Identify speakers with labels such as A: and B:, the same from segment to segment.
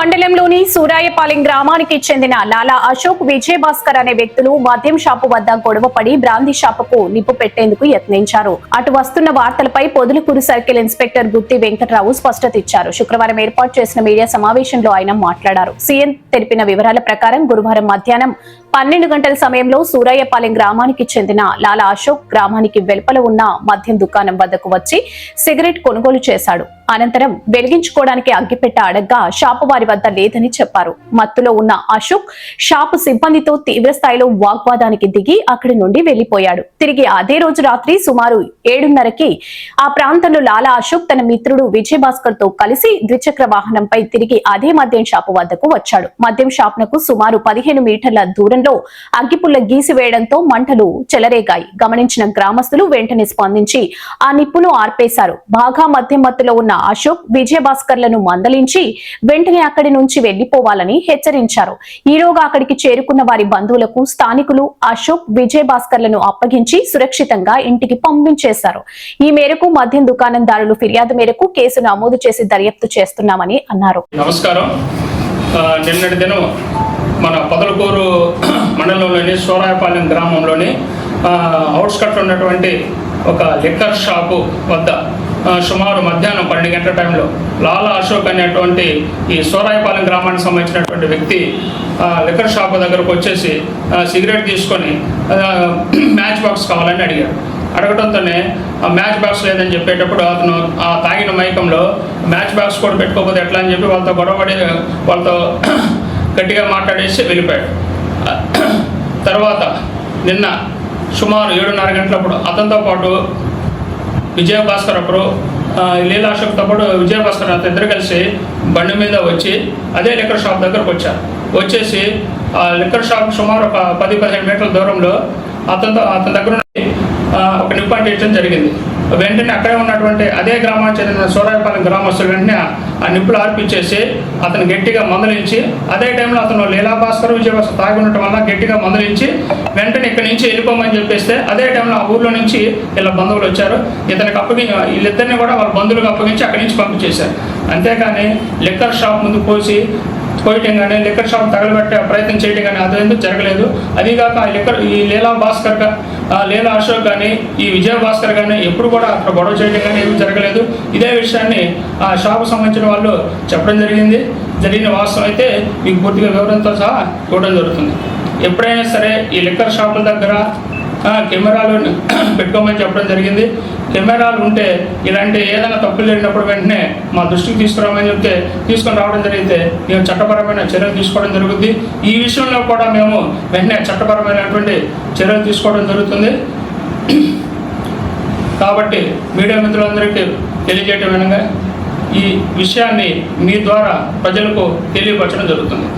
A: మండలంలోని సూరాయపాలెం గ్రామానికి చెందిన లాలా అశోక్, విజయభాస్కర్ అనే వ్యక్తులు మద్యం షాపు వద్ద గొడవపడి బ్రాందీ షాపుకు నిప్పు పెట్టేందుకు యత్నించారు. అటు వస్తున్న వార్తలపై పొదలకూరు సర్కిల్ ఇన్స్పెక్టర్ గుత్తి వెంకటరావు స్పష్టత ఇచ్చారు. శుక్రవారం ఏర్పాటు చేసిన మీడియా సమావేశంలో ఆయన మాట్లాడారు. సీఎం తెలిపిన వివరాల ప్రకారం గురువారం మధ్యాహ్నం 12 గంటల సమయంలో సూరాయపాలెం గ్రామానికి చెందిన లాలా అశోక్ గ్రామానికి వెలుపల ఉన్న మద్యం దుకాణం వద్దకు వచ్చి సిగరెట్ కొనుగోలు చేశాడు. అనంతరం వెలిగించుకోవడానికి అగ్గిపెట్ట అడగ్గా షాపు వారి వద్ద లేదని చెప్పారు. మత్తులో ఉన్న అశోక్ షాపు సిబ్బందితో తీవ్ర స్థాయిలో వాగ్వాదానికి దిగి అక్కడి నుండి వెళ్లిపోయాడు. తిరిగి అదే రోజు రాత్రి సుమారు 7:30కి ఆ ప్రాంతంలో లాలా అశోక్ తన మిత్రుడు విజయభాస్కర్ తో కలిసి ద్విచక్ర వాహనంపై తిరిగి అదే మద్యం షాపు వద్దకు వచ్చాడు. మద్యం షాపునకు సుమారు 15 మీటర్ల దూరంలో అగ్గిపుల్ల గీసివేయడంతో మంటలు చెలరేగాయి. గమనించిన గ్రామస్తులు వెంటనే స్పందించి ఆ నిప్పును ఆర్పేశారు. బాగా మద్యం మత్తులో ఉన్న అశోక్, విజయభాస్కర్లను మందలించి వెంటనే అక్కడి నుంచి వెళ్లిపోవాలని హెచ్చరించారు. ఈలోగా అక్కడికి చేరుకున్న వారి బంధువులకు స్థానికులు అశోక్, విజయభాస్కర్లను అప్పగించి సురక్షితంగా ఇంటికి పంపించేశారు. ఈ మేరకు మద్యం దుకాణందారులు ఫిర్యాదు మేరకు కేసు నమోదు చేసి దర్యాప్తు చేస్తున్నామని అన్నారు.
B: నమస్కారం. నిన్నటి దినం మన పొదలకూరు మండలంలోని సూరాయపాలెం గ్రామంలోని అవుట్స్కట్లో ఉన్నటువంటి ఒక లిక్కర్ షాపు వద్ద సుమారు మధ్యాహ్నం 12 గంటల టైంలో లాలా అశోక్ అనేటువంటి ఈ సూరాయపాలెం గ్రామానికి సంబంధించినటువంటి వ్యక్తి లిక్కర్ షాపు దగ్గరకు వచ్చేసి సిగరెట్ తీసుకొని మ్యాచ్ బాక్స్ కావాలని అడిగాడు. అడగడంతోనే ఆ మ్యాచ్ బాక్స్ లేదని చెప్పేటప్పుడు అతను ఆ తాగిన మైకంలో మ్యాచ్ బాక్స్ కూడా పెట్టుకోకపోతే ఎట్లా అని చెప్పి వాళ్ళతో గొడవపడి వాళ్ళతో గట్టిగా మాట్లాడేసి వెళ్ళిపోయాడు. తర్వాత నిన్న సుమారు 7:30 గంటలప్పుడు అతనితో పాటు విజయభాస్కర్ ఒకరు, లీలా అశోక్తో పాటు విజయభాస్కర్ అతను ఇద్దరు కలిసి బండి మీద వచ్చి అదే లిక్కర్ షాప్ దగ్గరకు వచ్చారు. వచ్చేసి ఆ లిక్కర్ షాప్ సుమారు ఒక 10-15 మీటర్ల దూరంలో అతని దగ్గర ఒక నిప్పు అంటించడం జరిగింది. వెంటనే అక్కడే ఉన్నటువంటి అదే గ్రామానికి చెందిన సూరాయపాలెం గ్రామస్తులు వెంటనే ఆ నిప్పులు ఆర్పించేసి అతను గట్టిగా మందలించి, అదే టైంలో అతను లీలా భాస్కర్, విజయభాస్కర్ తాగి ఉండటం వల్ల గట్టిగా మందలించి వెంటనే ఇక్కడి నుంచి వెళ్ళిపోమని చెప్పేస్తే అదే టైంలో ఆ ఊర్లో నుంచి ఇలా బంధువులు వచ్చారు. ఇతనికి వీళ్ళిద్దరిని కూడా వాళ్ళ బంధువులకు అప్పగించి అక్కడి నుంచి పంపించేశారు. అంతేకాని లిక్కర్ షాప్ ముందు పోయటం కానీ లిక్కర్ షాప్ తగలబెట్టే ప్రయత్నం చేయడం కానీ అదేందుకు జరగలేదు. అదిగాక ఈ లీలా అశోక్ కానీ ఈ విజయభాస్కర్ కానీ ఎప్పుడు కూడా అక్కడ గొడవ చేయడం కానీ ఏమీ జరగలేదు. ఇదే విషయాన్ని ఆ షాపు సంబంధించిన వాళ్ళు చెప్పడం జరిగిన వాస్తవం అయితే మీకు పూర్తిగా వివరంతో సహా ఇవ్వడం జరుగుతుంది. ఎప్పుడైనా సరే ఈ లిక్కర్ షాపుల దగ్గర కెమెరాలు పెట్టుకోమని చెప్పడం జరిగింది. కెమెరాలు ఉంటే ఇలాంటి ఏదైనా తప్పులు జరిగినప్పుడు వెంటనే మా దృష్టికి తీసుకురామని చెప్తే తీసుకొని రావడం జరిగితే మేము చట్టపరమైన చర్యలు తీసుకోవడం జరుగుతుంది. ఈ విషయంలో కూడా మేము వెంటనే చట్టపరమైనటువంటి చర్యలు తీసుకోవడం జరుగుతుంది. కాబట్టి మీడియా మిత్రులందరికీ తెలియజేయటం విధంగా ఈ విషయాన్ని మీ ద్వారా ప్రజలకు తెలియపరచడం జరుగుతుంది.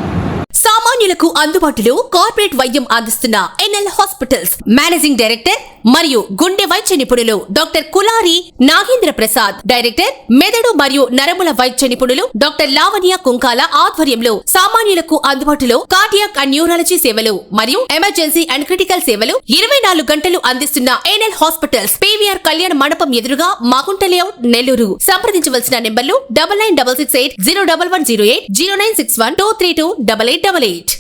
C: సామాన్యులకు అందుబాటులో కార్పొరేట్ వైద్యం అందిస్తున్న ఎన్ఎల్ హాస్పిటల్స్ మేనేజింగ్ డైరెక్టర్ మరియు గుండె వైద్య నిపుణులు డాక్టర్ కులారి నాగేంద్ర ప్రసాద్, డైరెక్టర్ మెదడు మరియు నరముల వైద్య నిపుణులు డాక్టర్ లావణ్య కుంకాల ఆధ్వర్యంలో సామాన్యులకు అందుబాటులో కార్డియాక్ అండ్ న్యూరాలజీ సేవలు మరియు ఎమర్జెన్సీ అండ్ క్రిటికల్ సేవలు 24 గంటలు అందిస్తున్న ఎన్ఎల్ హాస్పిటల్స్ పీవీఆర్ కళ్యాణ మండపం ఎదురుగా మాగుంట లేఅవుట్, నెల్లూరు. సంప్రదించవలసిన నెంబర్లు 9966801108, 0961232888.